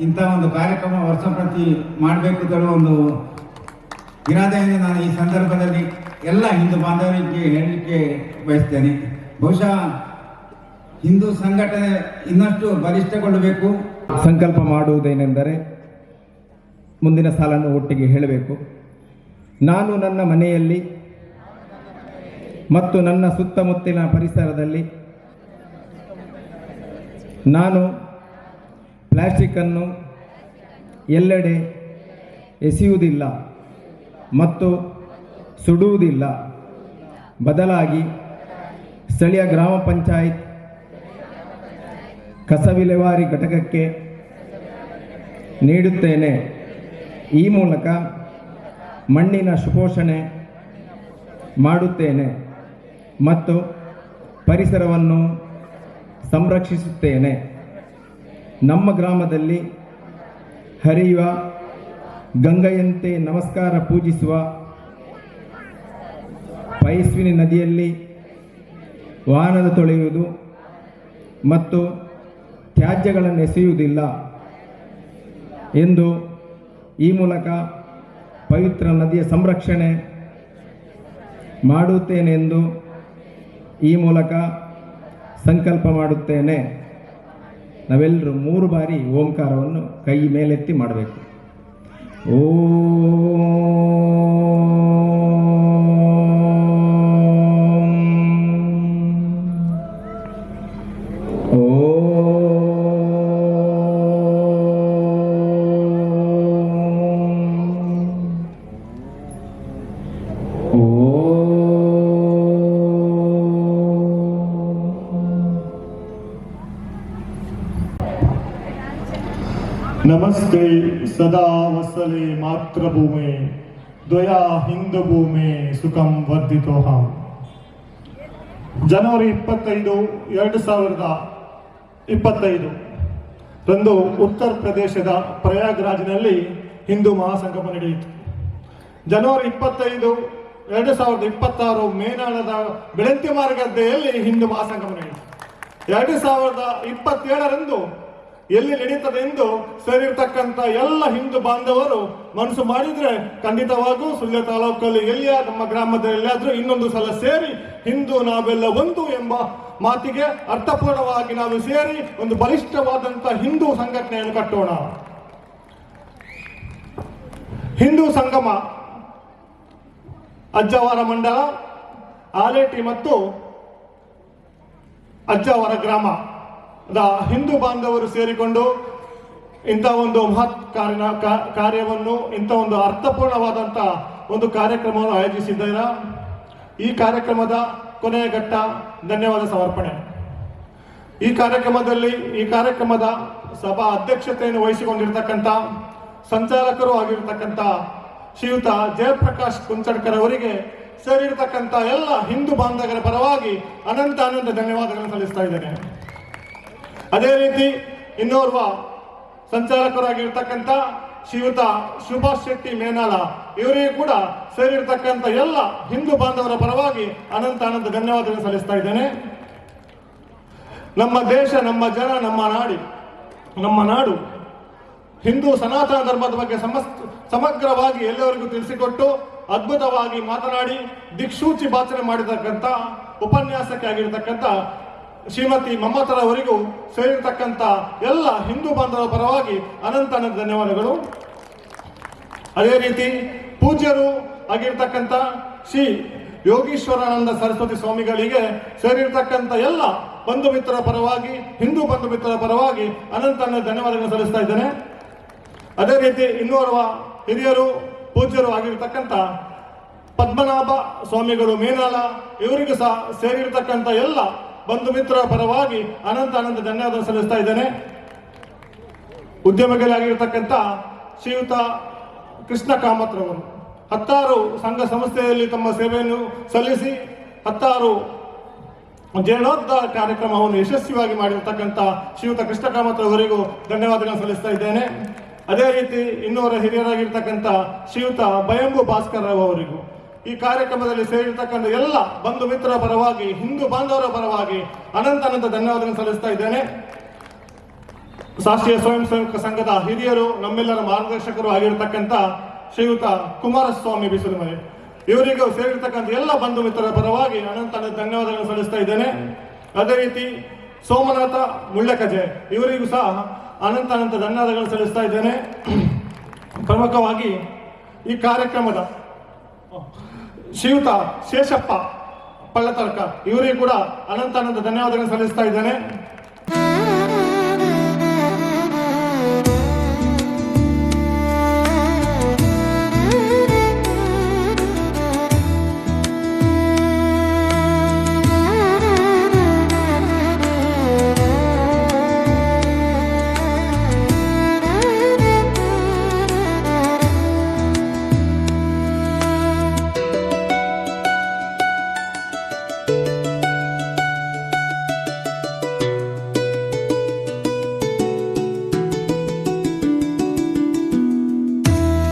ಇಂಥ ಒಂದು ಕಾರ್ಯಕ್ರಮ ವರ್ಷ ಪ್ರತಿ ಮಾಡಬೇಕು ಅಂತ ಒಂದು ಇರಾದೆಯನ್ನು ನಾನು ಈ ಸಂದರ್ಭದಲ್ಲಿ ಎಲ್ಲ ಹಿಂದೂ ಬಾಂಧವರಿಗೆ ಹೇಳಲಿಕ್ಕೆ ಬಯಸ್ತೇನೆ. ಬಹುಶಃ ಹಿಂದೂ ಸಂಘಟನೆ ಇನ್ನಷ್ಟು ಬಲಿಷ್ಠಗೊಳ್ಳಬೇಕು. ಸಂಕಲ್ಪ ಮಾಡುವುದೇನೆಂದರೆ ಮುಂದಿನ ಸಾಲನ್ನು ಒಟ್ಟಿಗೆ ಹೇಳಬೇಕು. ನಾನು ನನ್ನ ಮನೆಯಲ್ಲಿ ಮತ್ತು ನನ್ನ ಸುತ್ತಮುತ್ತಲಿನ ಪರಿಸರದಲ್ಲಿ ನಾನು ಪ್ಲಾಸ್ಟಿಕ್ಕನ್ನು ಎಲ್ಲೆಡೆ ಎಸೆಯುವುದಿಲ್ಲ ಮತ್ತು ಸುಡುವುದಿಲ್ಲ. ಬದಲಾಗಿ ಸ್ಥಳೀಯ ಗ್ರಾಮ ಪಂಚಾಯತ್ ಕಸ ವಿಲೇವಾರಿ ಘಟಕಕ್ಕೆ ನೀಡುತ್ತೇನೆ. ಈ ಮೂಲಕ ಮಣ್ಣಿನ ಸುಪೋಷಣೆ ಮಾಡುತ್ತೇನೆ ಮತ್ತು ಪರಿಸರವನ್ನು ಸಂರಕ್ಷಿಸುತ್ತೇನೆ. ನಮ್ಮ ಗ್ರಾಮದಲ್ಲಿ ಹರಿಯುವ ಗಂಗೆಯಂತೆ ನಮಸ್ಕಾರ ಪೂಜಿಸುವ ಪೈಸ್ವಿನಿ ನದಿಯಲ್ಲಿ ವಾಹನ ತೊಳೆಯುವುದು ಮತ್ತು ತ್ಯಾಜ್ಯಗಳನ್ನು ಎಸೆಯುವುದಿಲ್ಲ ಎಂದು ಈ ಮೂಲಕ ಪವಿತ್ರ ನದಿಯ ಸಂರಕ್ಷಣೆ ಮಾಡುತ್ತೇನೆ ಎಂದು ಈ ಮೂಲಕ ಸಂಕಲ್ಪ ಮಾಡುತ್ತೇನೆ. ನಾವೆಲ್ಲರೂ 3 ಬಾರಿ ಓಂಕಾರವನ್ನು ಕೈ ಮೇಲೆತ್ತಿ ಮಾಡಬೇಕು. नमस्ते सदा वसले मातृभूमे द्वया हिंदू भूमे सुखम वर्धितोहम. ಜನವರಿ 25, 2025 ರಂದು ಉತ್ತರ ಪ್ರದೇಶದ ಪ್ರಯಾಗ್ರಾಜ್ನಲ್ಲಿ ಹಿಂದೂ ಮಹಾಸಂಗಮ ನಡೆಯಿತು. ಜನವರಿ 25, 2026 ಮೇನಾಳದ ಬೆಳಂತಿ ಮಾರುಗದ್ದೆಯಲ್ಲಿ ಹಿಂದೂ ಮಹಾಸಂಗಮ ನಡೆಯಿತು. 2027 ರಂದು ಎಲ್ಲಿ ನಡೀತದೆ ಎಂದು ಸೇರಿರ್ತಕ್ಕಂಥ ಎಲ್ಲ ಹಿಂದೂ ಬಾಂಧವರು ಮನಸ್ಸು ಮಾಡಿದ್ರೆ ಖಂಡಿತವಾಗೂ ಸುಳ್ಯ ತಾಲೂಕಲ್ಲಿ ಎಲ್ಲಿಯ ನಮ್ಮ ಗ್ರಾಮದಲ್ಲಿ ಎಲ್ಲಾದ್ರೂ ಇನ್ನೊಂದು ಸಲ ಸೇರಿ ಹಿಂದೂ ನಾವೆಲ್ಲ ಒಂದು ಎಂಬ ಮಾತಿಗೆ ಅರ್ಥಪೂರ್ಣವಾಗಿ ನಾವು ಸೇರಿ ಒಂದು ಬಲಿಷ್ಠವಾದಂತಹ ಹಿಂದೂ ಸಂಘಟನೆಯನ್ನು ಕಟ್ಟೋಣ. ಹಿಂದೂ ಸಂಗಮ ಅಜ್ಜಾವರ ಮಂಡಲ, ಆಲೇಟಿ ಮತ್ತು ಅಜ್ಜಾವರ ಗ್ರಾಮ ಹಿಂದೂ ಬಾಂಧವರು ಸೇರಿಕೊಂಡು ಇಂಥ ಒಂದು ಮಹತ್ ಕಾರ್ಯವನ್ನು, ಇಂಥ ಒಂದು ಅರ್ಥಪೂರ್ಣವಾದಂಥ ಒಂದು ಕಾರ್ಯಕ್ರಮವನ್ನು ಆಯೋಜಿಸಿದ್ದಾರೆ. ಈ ಕಾರ್ಯಕ್ರಮದ ಕೊನೆಯ ಘಟ್ಟ ಧನ್ಯವಾದ ಸಮರ್ಪಣೆ. ಈ ಕಾರ್ಯಕ್ರಮದ ಸಭಾ ಅಧ್ಯಕ್ಷತೆಯನ್ನು ವಹಿಸಿಕೊಂಡಿರ್ತಕ್ಕಂಥ ಸಂಚಾಲಕರು ಆಗಿರ್ತಕ್ಕಂಥ ಶ್ರೀಯುತ ಜಯಪ್ರಕಾಶ್ ಕುಂಚಡ್ಕರ್ ಅವರಿಗೆ ಸೇರಿರ್ತಕ್ಕಂಥ ಎಲ್ಲ ಹಿಂದೂ ಬಾಂಧವರ ಪರವಾಗಿ ಅನಂತ ಧನ್ಯವಾದಗಳನ್ನು ಸಲ್ಲಿಸ್ತಾ ಇದ್ದೇನೆ. ಅದೇ ರೀತಿ ಇನ್ನೋರ್ವ ಸಂಚಾಲಕರಾಗಿರ್ತಕ್ಕಂಥ ಶ್ರೀಯುತ ಸುಭಾಷ್ ಶೆಟ್ಟಿ ಮೇನಾಳ ಇವರಿಗೆ ಕೂಡ ಸೇರಿರ್ತಕ್ಕಂಥ ಎಲ್ಲ ಹಿಂದೂ ಬಾಂಧವರ ಪರವಾಗಿ ಅನಂತ ಧನ್ಯವಾದಗಳನ್ನು ಸಲ್ಲಿಸ್ತಾ ಇದ್ದೇನೆ. ನಮ್ಮ ದೇಶ, ನಮ್ಮ ಜನ, ನಮ್ಮ ನಾಡು ಹಿಂದೂ ಸನಾತನ ಧರ್ಮದ ಬಗ್ಗೆ ಸಮಗ್ರವಾಗಿ ಎಲ್ಲರಿಗೂ ತಿಳಿಸಿಕೊಟ್ಟು ಅದ್ಭುತವಾಗಿ ಮಾತನಾಡಿ ದಿಕ್ಸೂಚಿ ಭಾಷಣ ಮಾಡಿರ್ತಕ್ಕಂಥ ಉಪನ್ಯಾಸಕ್ಕೆ ಆಗಿರ್ತಕ್ಕಂಥ ಶ್ರೀಮತಿ ಮಮತಾರವರಿಗೂ ಸೇರಿರ್ತಕ್ಕಂಥ ಎಲ್ಲ ಹಿಂದೂ ಬಾಂಧವರ ಪರವಾಗಿ ಅನಂತ ಧನ್ಯವಾದಗಳು. ಅದೇ ರೀತಿ ಪೂಜ್ಯರು ಆಗಿರ್ತಕ್ಕಂಥ ಶ್ರೀ ಯೋಗೀಶ್ವರಾನಂದ ಸರಸ್ವತಿ ಸ್ವಾಮಿಗಳಿಗೆ ಸೇರಿರ್ತಕ್ಕಂಥ ಎಲ್ಲ ಬಂಧು ಮಿತ್ರರ ಪರವಾಗಿ, ಹಿಂದೂ ಬಂಧು ಮಿತ್ರರ ಪರವಾಗಿ ಅನಂತ ಧನ್ಯವಾದಗಳನ್ನು ಸಲ್ಲಿಸ್ತಾ ಇದ್ದೇನೆ. ಅದೇ ರೀತಿ ಇನ್ನೋರ್ವ ಹಿರಿಯರು ಪೂಜ್ಯರು ಆಗಿರ್ತಕ್ಕಂಥ ಪದ್ಮನಾಭ ಸ್ವಾಮಿಗಳು ಮೇನಾಳ ಇವರಿಗೂ ಸಹ ಸೇರಿರ್ತಕ್ಕಂಥ ಎಲ್ಲ ಬಂಧು ಮಿತ್ರರ ಪರವಾಗಿ ಅನಂತ ಧನ್ಯವಾದ ಸಲ್ಲಿಸ್ತಾ ಇದ್ದೇನೆ. ಉದ್ಯಮಿಗಳಾಗಿರ್ತಕ್ಕಂಥ ಶ್ರೀಯುತ ಕೃಷ್ಣ ಕಾಮತ್ರವರು 10 ಸಂಘ ಸಂಸ್ಥೆಯಲ್ಲಿ ತಮ್ಮ ಸೇವೆಯನ್ನು ಸಲ್ಲಿಸಿ 10 ಜೀರ್ಣೋದ್ಧಾರ ಕಾರ್ಯಕ್ರಮವನ್ನು ಯಶಸ್ವಿಯಾಗಿ ಮಾಡಿರ್ತಕ್ಕಂಥ ಶ್ರೀಯುತ ಕೃಷ್ಣ ಕಾಮತ್ರವರಿಗೂ ಧನ್ಯವಾದಗಳನ್ನು ಸಲ್ಲಿಸ್ತಾ ಇದ್ದೇನೆ. ಅದೇ ರೀತಿ ಇನ್ನೋರ ಹಿರಿಯರಾಗಿರ್ತಕ್ಕಂಥ ಶ್ರೀಯುತ ಬಯಂಬು ಭಾಸ್ಕರ್ ಅವರಿಗೂ ಈ ಕಾರ್ಯಕ್ರಮದಲ್ಲಿ ಸೇರಿರ್ತಕ್ಕಂಥ ಎಲ್ಲ ಬಂಧು ಮಿತ್ರರ ಪರವಾಗಿ, ಹಿಂದೂ ಬಾಂಧವರ ಪರವಾಗಿ ಅನಂತ ಧನ್ಯವಾದಗಳನ್ನು ಸಲ್ಲಿಸ್ತಾ ಇದ್ದೇನೆ. ರಾಷ್ಟ್ರೀಯ ಸ್ವಯಂ ಸೇವಕ ಸಂಘದ ಹಿರಿಯರು, ನಮ್ಮೆಲ್ಲರ ಮಾರ್ಗದರ್ಶಕರು ಆಗಿರತಕ್ಕಂಥ ಶ್ರೀಯುತ ಕುಮಾರಸ್ವಾಮಿ ಬಿಸಿಲುಮನೆ ಇವರಿಗೂ ಸೇರಿರ್ತಕ್ಕಂಥ ಎಲ್ಲ ಬಂಧು ಮಿತ್ರರ ಪರವಾಗಿ ಅನಂತ ಧನ್ಯವಾದಗಳನ್ನು ಸಲ್ಲಿಸ್ತಾ ಇದ್ದೇನೆ. ಅದೇ ರೀತಿ ಸೋಮನಾಥ ಮುಳ್ಳಕಜೆ ಇವರಿಗೂ ಸಹ ಅನಂತ ಧನ್ಯವಾದಗಳನ್ನು ಸಲ್ಲಿಸ್ತಾ ಇದ್ದೇನೆ. ಪ್ರಮುಖವಾಗಿ ಈ ಕಾರ್ಯಕ್ರಮದ ಶ್ರೀಯುತ ಶೇಷಪ್ಪ ಪಳ್ಳತರ್ಕ ಇವರಿಗೂ ಕೂಡ ಅನಂತ ಧನ್ಯವಾದಗಳನ್ನು ಸಲ್ಲಿಸ್ತಾ ಇದ್ದೇನೆ.